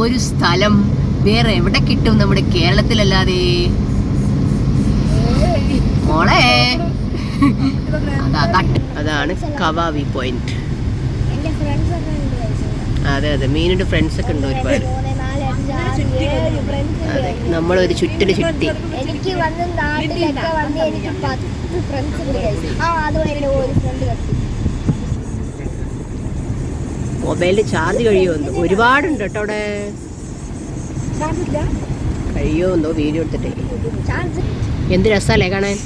ഒരു സ്ഥലം വേറെ എവിടെ കിട്ടും നമ്മുടെ കേരളത്തിലല്ലാതെ? മോളെ അതാണ് കവാ വ്യൂ പോയിന്റ്. അതെ അതെ, മീനിന്റെ ഫ്രണ്ട്സ് ഒക്കെ ഉണ്ട് ഒരുപാട്. അതെ, നമ്മളൊരു ചുറ്റിന് ചുറ്റി. മൊബൈലിൽ ചാർജ് കഴിയുമെന്ന് ഒരുപാടുണ്ട് കേട്ടോ അവിടെ. കഴിയുമെന്നോ വീഡിയോ എടുത്തിട്ടേ. എന്ത് രസമല്ലേ കാണാൻ.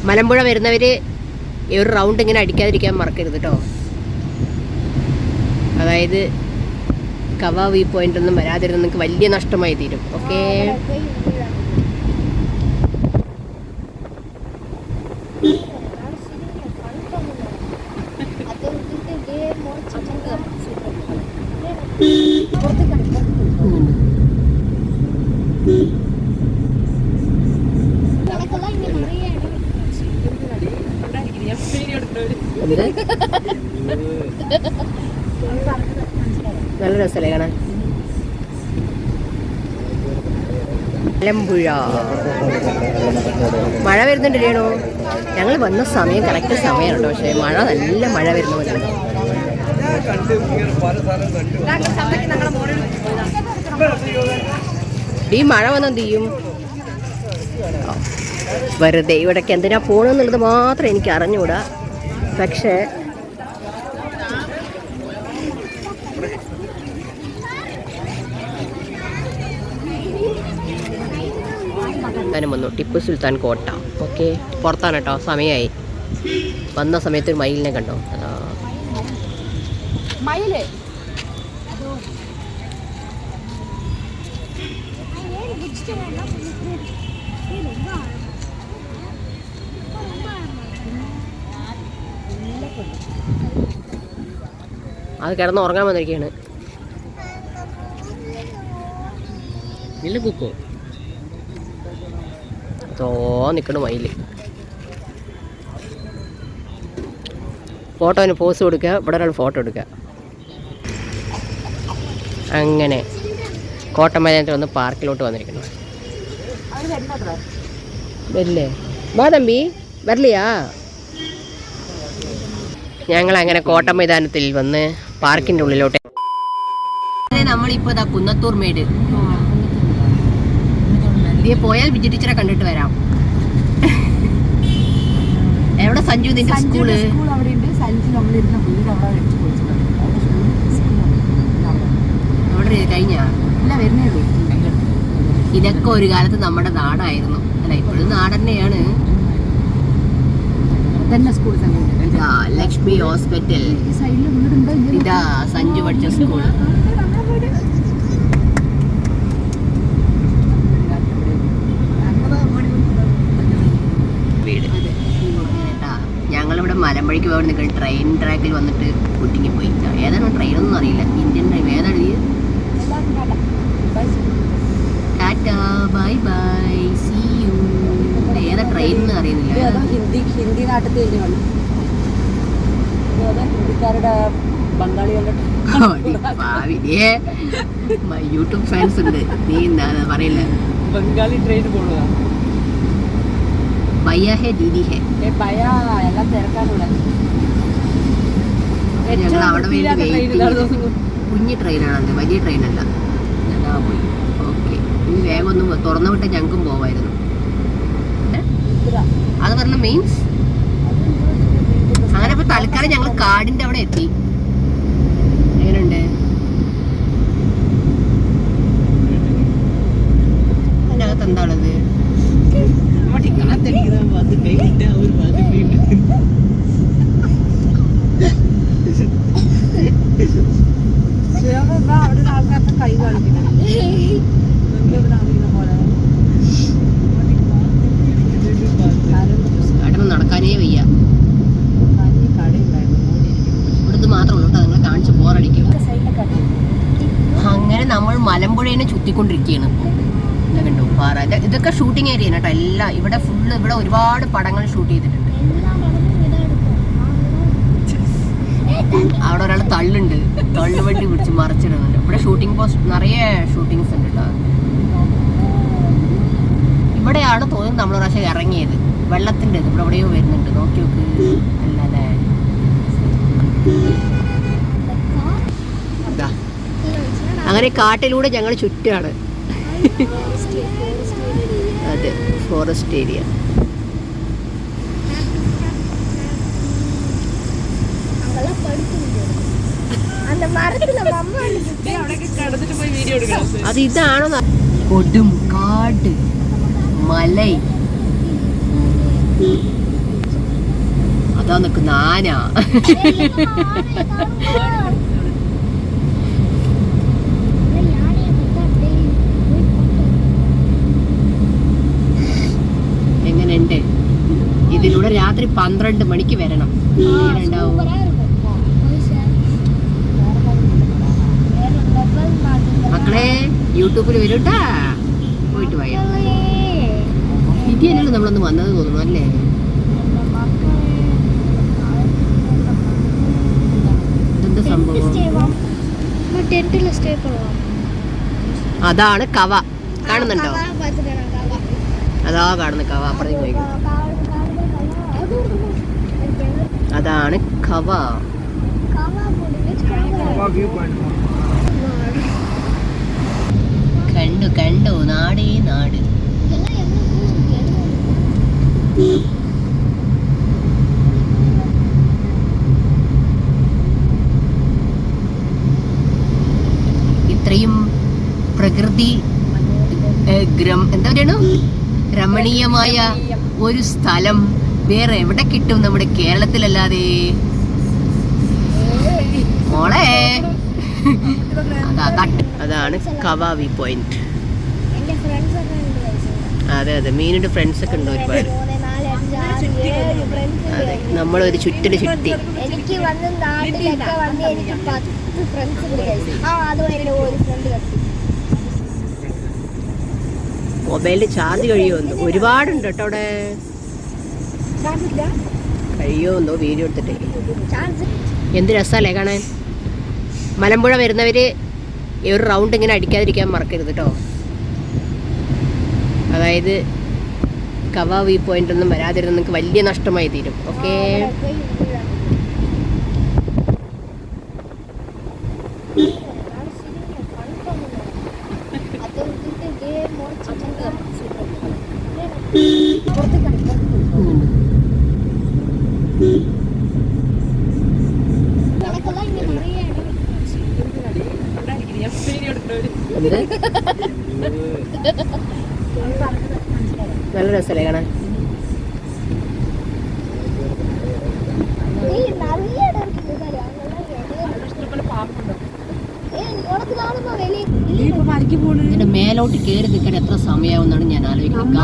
മലമ്പുഴ വരുന്നവർ ഒരു റൗണ്ട് ഇങ്ങനെ അടിക്കാതിരിക്കാൻ മറക്കരുത് കേട്ടോ. അതായത് കവാ വ്യൂ പോയിന്റ് ഒന്നും വരാതിരുന്ന നിങ്ങൾക്ക് വലിയ നഷ്ടമായി തീരും. ഓക്കെ, നല്ല രസമല്ലേ കാണാൻ. മലമ്പുഴ മഴ വരുന്നുണ്ട് രേണു. ഞങ്ങൾ വന്ന സമയം കറക്റ്റ് സമയമുണ്ട്, പക്ഷേ മഴ നല്ല മഴ വരുന്ന പോലെ. ഈ മഴ വന്നെന്ത് ചെയ്യും? വെറുതെ ഇവിടേക്ക് എന്തിനാ പോകണമെന്നുള്ളത് മാത്രം എനിക്ക് അറിഞ്ഞുകൂടാ. പക്ഷേ വന്നു ടിപ്പു സുൽത്താൻ കോട്ട. ഓക്കെ, പുറത്താണ് കേട്ടോ, സമയമായി. വന്ന സമയത്ത് ഒരു മയിലിനെ കണ്ടോ? മയില് അത് കിടന്ന് ഉറങ്ങാൻ വന്നിരിക്കുകയാണ്. ഇല്ല കുക്കോ നിൽക്കണ മയില്. ഫോട്ടോന് പോസ് കൊടുക്കുക, ഇവിടെ ഒരാൾ ഫോട്ടോ എടുക്കുക. അങ്ങനെ കോട്ടമൈതാനത്തിൽ വന്ന് പാർക്കിലോട്ട് വന്നിരിക്കണം. വരില്ലേ? വാ തമ്പി, വരില്ലയാ? ഞങ്ങളങ്ങനെ കോട്ടമൈതാനത്തിൽ വന്ന് പാർക്കിൻ്റെ ഉള്ളിലോട്ട്. നമ്മളിപ്പോൾ ഇതാ കുന്നത്തൂർ മേട്. ഇതിയെ പോയാൽ വിജയ ടീച്ചറെ കണ്ടിട്ട് വരാം. എവിടെ സഞ്ജു നിന്റെ സ്കൂള്? അവിടെ കഴിഞ്ഞ ഇതൊക്കെ ഒരു കാലത്ത് നമ്മുടെ നാടായിരുന്നു. അല്ല, ഇപ്പോഴും നാട് തന്നെയാണ്. ഇതാ ലക്ഷ്മി ഹോസ്പിറ്റൽ, ഇതാ സഞ്ജു പഠിച്ച സ്കൂള്. വീട് ഞങ്ങളിവിടെ മലമ്പുഴയ്ക്ക് പോകാൻ നിൽക്കുന്ന ട്രെയിൻ ട്രാക്കിൽ വന്നിട്ട് കുട്ടിങ്ങി പോയി. ഏതാണ് ട്രെയിനൊന്നും അറിയില്ല. ഇന്ത്യൻ ട്രെയിൻ ഏതാണ്? Tata bye bye see you. ഏതാ ട്രെയിൻ എന്ന് അറിയുന്നില്ല. ഹിന്ദി നാട്ടിൽ ഹിന്ദിക്കാരുടെ ബംഗാളികളുടെ യൂട്യൂബ് ഫാൻസ് ഉണ്ട്. നീ എന്താ പറയില്ല. ബംഗാളി ട്രെയിൻ പോണതാ. ഭയ്യ ഹേ ദീദി ഹേ എല്ലാം തിരക്കാനുള്ള. ഞങ്ങൾ അവിടെ കുഞ്ഞു ട്രെയിനാണത്, വലിയ ട്രെയിനല്ല. ഞങ്ങൾ പോയി. ഓക്കെ, ഇനി വേഗം ഒന്ന് തുറന്നു വിട്ട് ഞങ്ങൾക്കും പോവായിരുന്നു. അത് പറഞ്ഞ മീൻസ് അങ്ങനെ. ഇപ്പൊ തൽക്കാലം ഞങ്ങൾ കാടിന്റെ അവിടെ എത്തി. എങ്ങനെയുണ്ട്? അതിനകത്ത് എന്താ ഉള്ളത്? കൈ കാണിക്കണം. നടക്കാനേ വയ്യ. ഇവിടുന്ന് മാത്രമേ ഉള്ളൂ കേട്ടോ, നിങ്ങളെ കാണിച്ച് ബോറടിക്കും. അങ്ങനെ നമ്മൾ മലമ്പുഴേനെ ചുറ്റിക്കൊണ്ടിരിക്കുകയാണ്. കണ്ടു പാറ. ഇതൊക്കെ ഷൂട്ടിംഗ് ഏരിയ കേട്ടോ എല്ലാം. ഇവിടെ ഫുള്ള് ഇവിടെ ഒരുപാട് പടങ്ങൾ ഷൂട്ട് ചെയ്തിട്ടുണ്ട്. അവിടെ ഒരാൾ തള്ളുണ്ട്, തള്ളുവണ്ടി പിടിച്ച് മറിച്ചിടുന്നുണ്ട്. ഇവിടെ ഷൂട്ടിംഗ് പോസ്റ്റ് നിറയെ ഷൂട്ടിങ്സ് ഉണ്ട് കേട്ടോ. ഇവിടെയാണ് തോന്നുന്നു നമ്മൾ പ്രാവശ്യം ഇറങ്ങിയത്. വെള്ളത്തിൻ്റെ ഇത് ഇവിടെ എവിടെയോ വരുന്നുണ്ട്, നോക്കി നോക്ക്. അല്ലേ അങ്ങനെ കാട്ടിലൂടെ ഞങ്ങൾ ചുറ്റാണ്. അതെ, ഫോറസ്റ്റ് ഏരിയ. അത് ഇതാണോ? കൊടും കാട്, മല, അതാ നിൽക്കുന്ന ആന. എങ്ങനെയുണ്ട്? ഇതിലൂടെ രാത്രി 12 മണിക്ക് വരണം. ഉണ്ടാവും. മക്കളെ യൂട്യൂബിൽ വരൂട്ടാ, പോയിട്ട് പോയ ഇതന്നെയല്ലോ നമ്മളൊന്ന് വന്നത് തോന്നുന്നു അല്ലേ? ഇതെന്താ സംഭവം? അതാണ് കവ, കാണുന്നുണ്ടോ? അതാ കാണുന്ന കവ, അപ്പുറത്തേക്ക് പോയി. അതാണ് കവ. കണ്ടു കണ്ടു, നാടേ നാട്. ഇത്രയും പ്രകൃതി എന്താ പറയണു, രമണീയമായ ഒരു സ്ഥലം വേറെ എവിടെ കിട്ടും നമ്മുടെ കേരളത്തിലല്ലാതെ? മോളെ, അതാണ് കവ വ്യൂ പോയിന്റ്. അതെ അതെ, മീനിന്റെ ഫ്രണ്ട്സ് ഒക്കെ ഉണ്ട് ഒരുപാട്. അതെ, നമ്മളൊരു ചുറ്റല് ചുറ്റി. മൊബൈലിൽ ചാർജ് കഴിയുമെന്തോ, ഒരുപാടുണ്ട് കേട്ടോ അവിടെ. കഴിയുമെന്തോ വീഡിയോ എടുത്തിട്ടേ. എന്ത് രസമല്ലേ കാണാൻ. മലമ്പുഴ വരുന്നവര് ഒരു റൗണ്ട് ഇങ്ങനെ അടിക്കാതിരിക്കാൻ മറക്കരുത് കേട്ടോ. അതായത് കവ വ്യൂ പോയിന്റ് ഒന്നും വരാതിരുന്ന നിങ്ങൾക്ക് വലിയ നഷ്ടമായി തീരും. ഓക്കെ, നല്ല രസമല്ലേ കാണാൻ. ഇതിന്റെ മേലോട്ട് കയറി നിൽക്കാൻ എത്ര സമയമാവുന്നാണ് ഞാൻ ആലോചിക്കുന്നത്.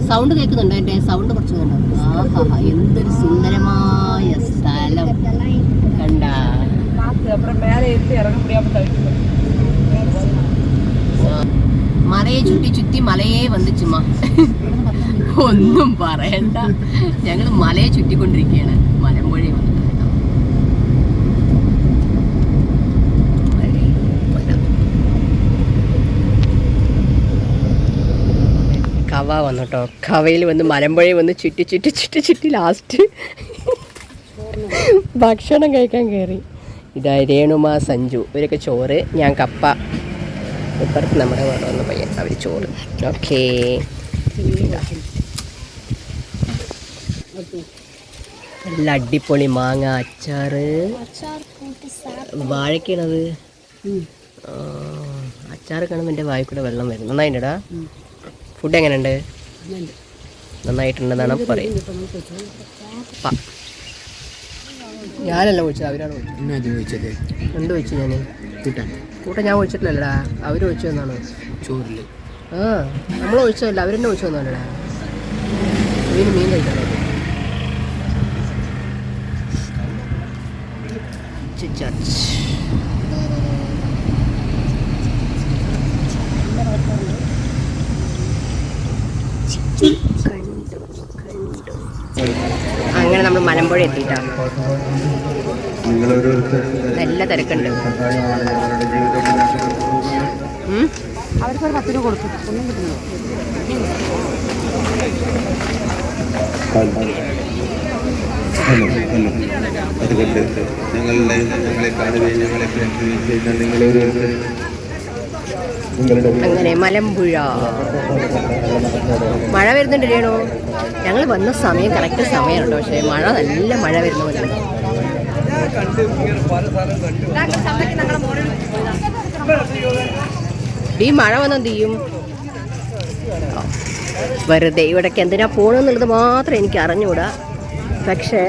സൗണ്ട് കേൾക്കുന്നുണ്ടോ? എന്റെ സൗണ്ട് കുറച്ച് കണ്ടോ? ആഹാ, എന്തൊരു സുന്ദരമായ സ്ഥലം കണ്ട. മലയെ ചുറ്റി ചുറ്റി മലയെ വന്നിച്ചുമ്മ, ഒന്നും പറയണ്ട. ഞങ്ങൾ മലയെ ചുറ്റിക്കൊണ്ടിരിക്കുകയാണ്. മലമ്പുഴയെ വന്നിട്ട് കവ വന്നു കേട്ടോ. കവയിൽ വന്ന് മലമ്പുഴയിൽ വന്ന് ചുറ്റി ചുറ്റി ചുറ്റി ചുറ്റി ലാസ്റ്റ് ഭക്ഷണം കഴിക്കാൻ കയറി. ഇതാ രേണുമ, സഞ്ജു ഇവരൊക്കെ ചോറ്, ഞാൻ കപ്പ. ഇപ്പുറത്ത് നമ്മുടെ വേറെ വന്ന പയ്യൻ, അവർ ചോറ്. ഓക്കേ, നല്ല അടിപൊളി മാങ്ങ അച്ചാറ്. വാഴക്കണത് അച്ചാറ് കാണുമ്പോൾ എൻ്റെ വായിൽ കൂടെ വെള്ളം വരും. നന്നായിട്ടുണ്ടാ? ഫുഡ് എങ്ങനെയുണ്ട്? നന്നായിട്ടുണ്ടെന്നാണ് പറയുന്നത്. ഞാനല്ല ചോദിച്ചത്, അവരാണ് ചോദിച്ചത്. എന്ത് ചോദിച്ചു? ഞാൻ കൂട്ട ഞാൻ ഒഴിച്ചിട്ടില്ലല്ലടാ, അവർ ഒഴിച്ചു തന്നാണ് ചോറിൽ. ആ, നമ്മൾ ഒഴിച്ചതല്ല, അവരെന്നെ ഒഴിച്ചു തന്നാലടാ. മീൻ കഴിക്കണം. അങ്ങനെ നമ്മൾ മലമ്പുഴ എത്തിയിട്ടാണ്. നല്ല തിരക്കുണ്ട്. അവർക്കൊരു 10 രൂപ കൊടുത്തു, ഒന്നും കിട്ടുന്നു. അതുകൊണ്ട് ഞങ്ങളെ കാണുകയും ഞങ്ങളെ കേൾക്കുകയും ചെയ്യുന്ന അങ്ങനെ മലമ്പുഴ മഴ വരുന്നുണ്ട് രേണു. ഞങ്ങൾ വന്ന സമയം കറക്റ്റ് സമയമാണ് കേട്ടോ, പക്ഷേ മഴ നല്ല മഴ വരുന്ന പോലെ. ഈ മഴ വന്നെന്ത് ചെയ്യും? വെറുതെ ഇവിടേക്ക് എന്തിനാ പോകണമെന്നുള്ളത് മാത്രം എനിക്ക് അറിഞ്ഞുകൂടാ. പക്ഷേ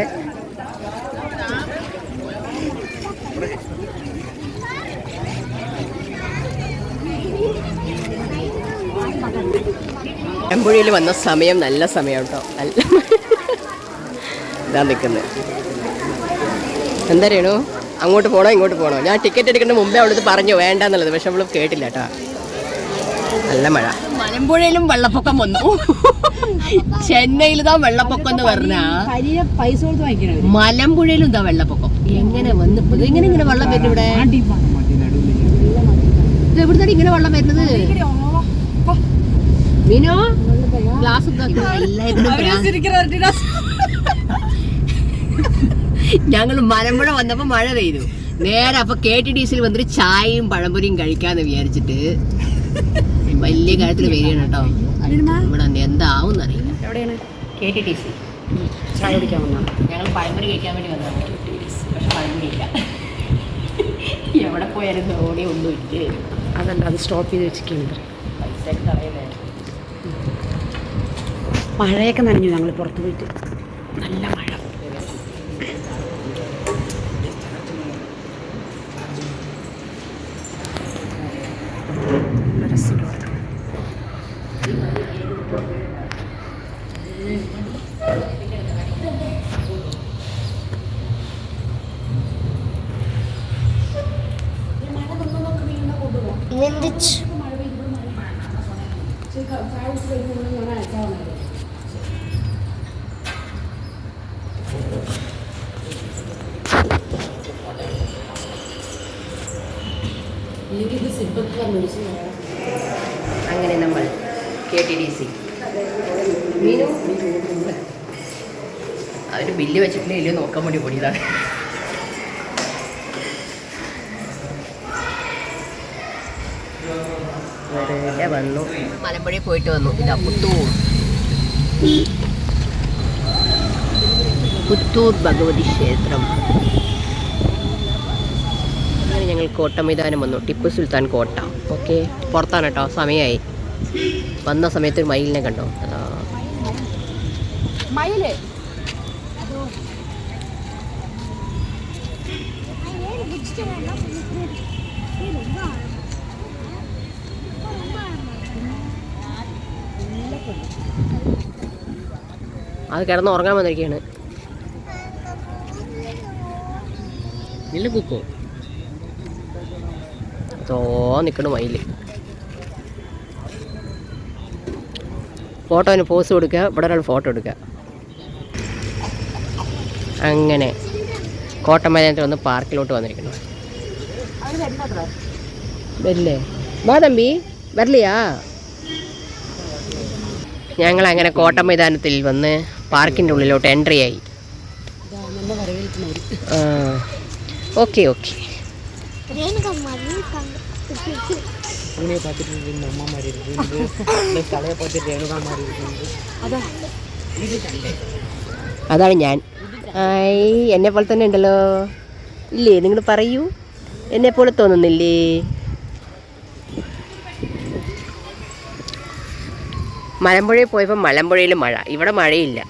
മലമ്പുഴയിൽ വന്ന സമയം നല്ല സമയം കേട്ടോ. നല്ല ഇതാ നിൽക്കുന്നത്. എന്താ രേണു, അങ്ങോട്ട് പോകണോ ഇങ്ങോട്ട് പോകണോ? ഞാൻ ടിക്കറ്റ് എടുക്കേണ്ട മുമ്പേ അവിടുത്തെ പറഞ്ഞു വേണ്ടെന്നുള്ളത്, പക്ഷെ അവൾ കേട്ടില്ല കേട്ടോ. നല്ല മഴ. മലമ്പുഴയിലും വെള്ളപ്പൊക്കം വന്നു. ചെന്നൈയിൽ ഇതാ വെള്ളപ്പൊക്കം എന്ന് പറഞ്ഞാ പൈസ കൊടുത്ത് വാങ്ങിക്കണം. മലമ്പുഴയിലും ഇതാ വെള്ളപ്പൊക്കം. എങ്ങനെ വന്നു ഇങ്ങനെ വെള്ളം വരുന്നത്? ഇവിടെ ഇത് എവിടുന്നാണ് ഇങ്ങനെ വെള്ളം വരുന്നത്? മീനോ ഗ്ലാസ് ഞങ്ങൾ മലമ്പുഴ വന്നപ്പോ മഴ പെയ്തു. നേരെ അപ്പൊ KTDCയിൽ വന്നിട്ട് ചായയും പഴംപൊരിയും കഴിക്കാന്ന് വിചാരിച്ചിട്ട് വലിയ കാര്യത്തിൽ വരികയാണ് കേട്ടോ. ഇവിടെ എന്താവും അറിയില്ല. എവിടെയാണ്? KTDC ചായ കുടിക്കാൻ വന്നാണ്. ഞങ്ങൾ പഴംപൊരി കഴിക്കാൻ വേണ്ടി വന്നതാണ്. പക്ഷെ പഴംപൊരി ഇല്ല. എവിടെ പോയാലും ഓടി ഒന്നും ഇല്ല. അതല്ല, അത് സ്റ്റോപ്പ് ചെയ്ത് വെച്ചിരിക്കുന്നത്. പൈസ കളയുന്നേ. മഴയൊക്കെ നനഞ്ഞു. ഞങ്ങൾ പുറത്ത് പോയിട്ട് നല്ല മഴ. അങ്ങനെ നമ്മൾ KTDC അവർ ബില്ല് വെച്ചിട്ടില്ല ഇല്ലയോ നോക്കാൻ വേണ്ടി ഓടിയതാണ്. വെറുതെ വന്നു. മലമ്പുഴയിൽ പോയിട്ട് വന്നു. ഇതാ പുത്തൂർ ഭഗവതി ക്ഷേത്രം. അങ്ങനെ ഞങ്ങൾ കോട്ട മൈതാനം വന്നു. ടിപ്പു സുൽത്താൻ കോട്ട. ഓക്കെ, പുറത്താണ് കേട്ടോ, സമയമായി. വന്ന സമയത്ത് ഒരു മയിലിനെ കണ്ടോ? അതാ മയില്. അത് കിടന്ന് ഉറങ്ങാൻ വന്നിരിക്കുകയാണ്. ഇല്ല കുക്കോ നിൽക്കണ മയില്. ഫോട്ടോന് പോസ് കൊടുക്കുക. ഇവിടെ ഒരാൾ ഫോട്ടോ എടുക്കുക. അങ്ങനെ കോട്ടമൈതാനത്തിൽ വന്ന് പാർക്കിലോട്ട് വന്നിരിക്കുന്നു. വരില്ലേ? വാ തമ്പി, വരില്ലയാ? ഞങ്ങളങ്ങനെ കോട്ടമൈതാനത്തിൽ വന്ന് പാർക്കിൻ്റെ ഉള്ളിലോട്ട് എൻട്രി ആയി. Okay okay. അതാണ് ഞാൻ. എന്നെ പോലെ തന്നെ ഉണ്ടല്ലോ. ഇല്ലേ? നിങ്ങൾ പറയൂ, എന്നെ പോലെ തോന്നുന്നില്ലേ? മലമ്പുഴയിൽ പോയപ്പോൾ മലമ്പുഴയിൽ മഴ, ഇവിടെ മഴയില്ല.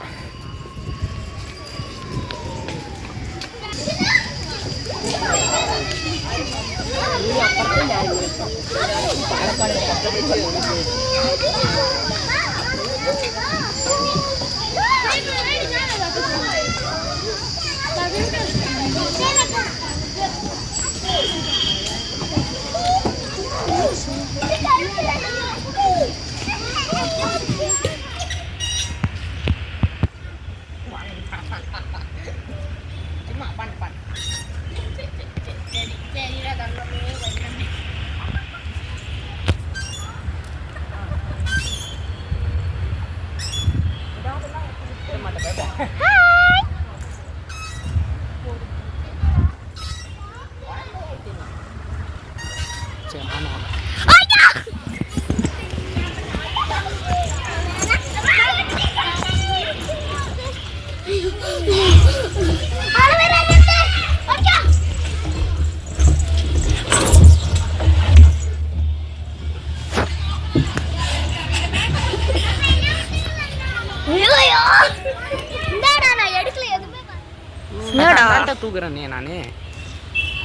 தூக்குறேன் நானு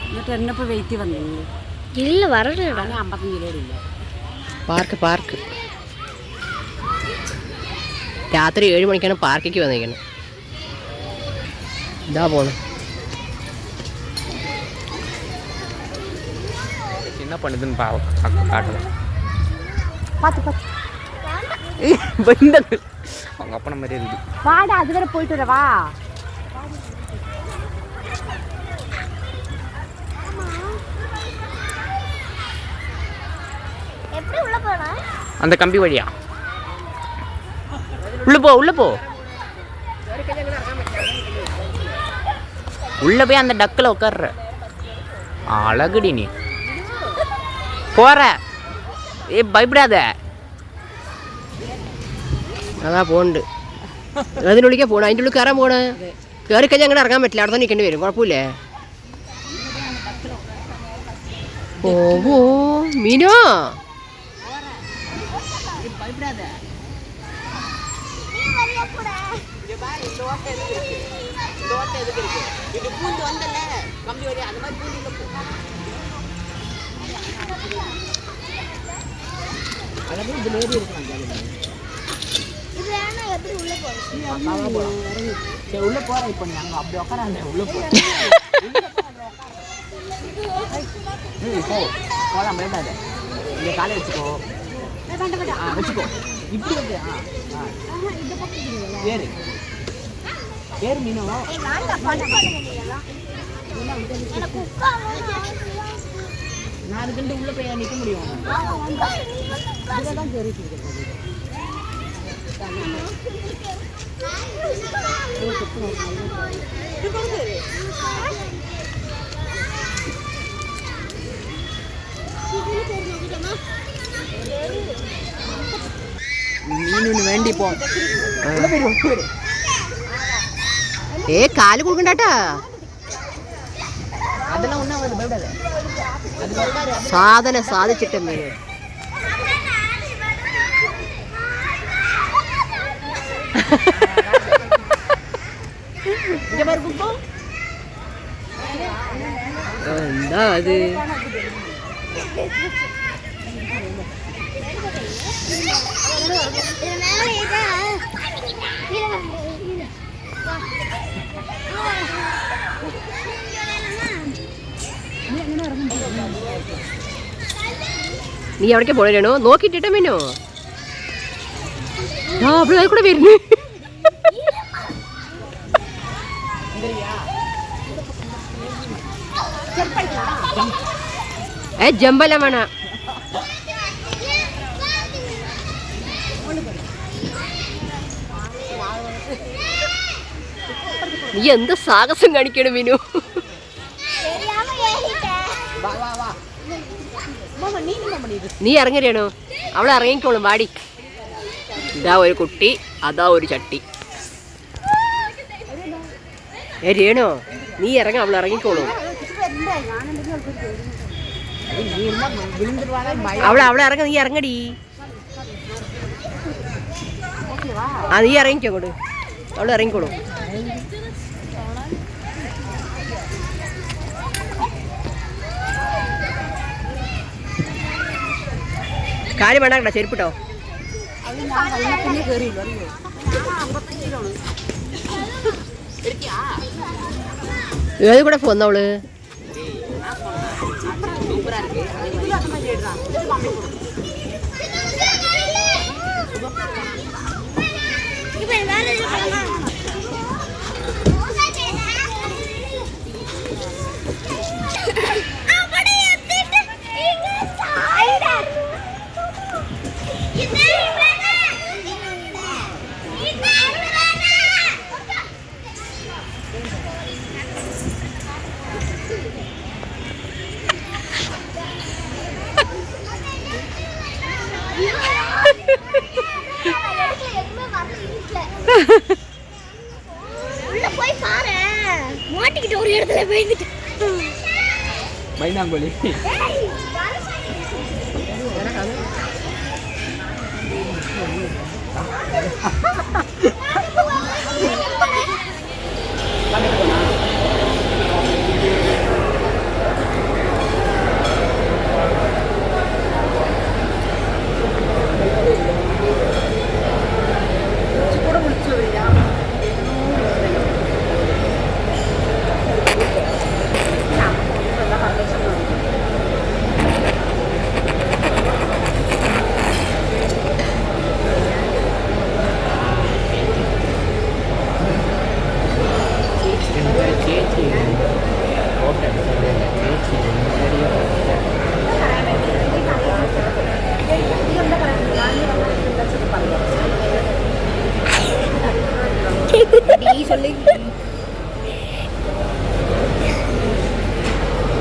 എന്നിട്ട് എന്നപ്പോൾ വെയിറ്റ് വന്നു ഇല്ല വരണ്ട 55 കിലോ ഇല്ല. പാർക്ക് രാത്രി 7 മണിക്കാണ് പാർക്കിലേക്ക് വന്നിരിക്കുന്നത്. ഇതാ പോണം. என்ன பண்ணுதுன்னு காட்டுவோம். பார்த்து அவங்க அப்பா மாதிரியே இருக்குது. வாடா அதுவரை போயிட்டு வர வா. எப்படி உள்ள போனா? அந்த கம்பி வழியா உள்ள போ உள்ள போய் அந்த டக்கில் உட்கார்ற அழகுடி நீ போற. பயப்படாத. അതാ പോണ്ട്. അതിനുള്ളിലേക്കാ പോണം. അതിൻ്റെ ഉള്ളിൽ കയറാൻ പോണേ. കയറി കഴിഞ്ഞാൽ അങ്ങനെ ഇറങ്ങാൻ പറ്റില്ല. അവിടെ തന്നെ നിൽക്കേണ്ടി വരും. കുഴപ്പമില്ലേ? ഓ മീനോ உள்ள போற. இப்ப நாங்க அப்படி உட்காராங்க உள்ள போ. போலாம் பயப்படாத. இங்க காலை வச்சுக்கோ. வச்சுக்கோ. இப்படி வந்து ஏறு மீனோ. நான் அதுக்கு உள்ள போய் நிற்க முடியும். இதுதான் சரி. മീനിന് വേണ്ടി പോ. കാല് കൊടുക്കണ്ടാട്ടാ. அதெல்லாம் ஒன்றும் வந்து பயப்படாத. സാധനം സാധിച്ചിട്ട മീൻ. എന്താ അത്? നീ എവിടേക്ക് പോണേനോ? നോക്കിട്ടിട്ട മീനോ? അവിടെ കൂടെ വരുന്നു. ജമ്പല വേണ. നീ എന്ത് സാഹസം കാണിക്കണം മീനു? നീ ഇറങ്ങരുകയാണോ? അവളെ ഇറങ്ങിക്കോളും. വാടി. ഇതാ ഒരു കുട്ടി, അതാ ഒരു ചട്ടി. രേണോ നീ ഇറങ്ങ, അവൾ ഇറങ്ങിക്കോളും. അവളെ ഇറങ്ങ. നീ ഇറങ്ങടി. നീ ഇറങ്ങിക്കോ കൊടു. അവൾ ഇറങ്ങിക്കോളും. കാര്യം വേണ്ട, ചെരുപ്പിട്ടോ. ഏത് കൂടെ പോന്നവള്? உள்ள போய் பாரு மாட்டிக்கிட்டு ஒரு இடத்துல பயந்துட்டு பயந்தாங்கோலி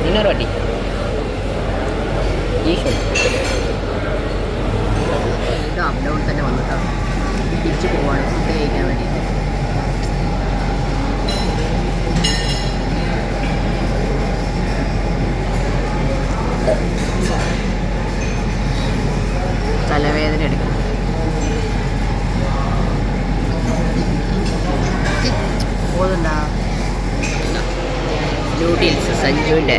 இன்னொரு வாட்டி ഇത് അപ് ഡൗൺ തന്നെ വന്നിട്ടാണ് തിരിച്ചു പോവാണ് ഫുഡ് കഴിക്കാൻ വേണ്ടിയിട്ട്. തലവേദന എടുക്കും. പോകുന്നുണ്ടാ നൂഡിൽസ് സഞ്ജുവിൻ്റെ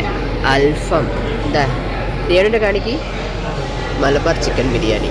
അൽഫം എന്താ ദേവൻ്റെ കാണിക്ക് മലബാർ ചിക്കൻ ബിരിയാണി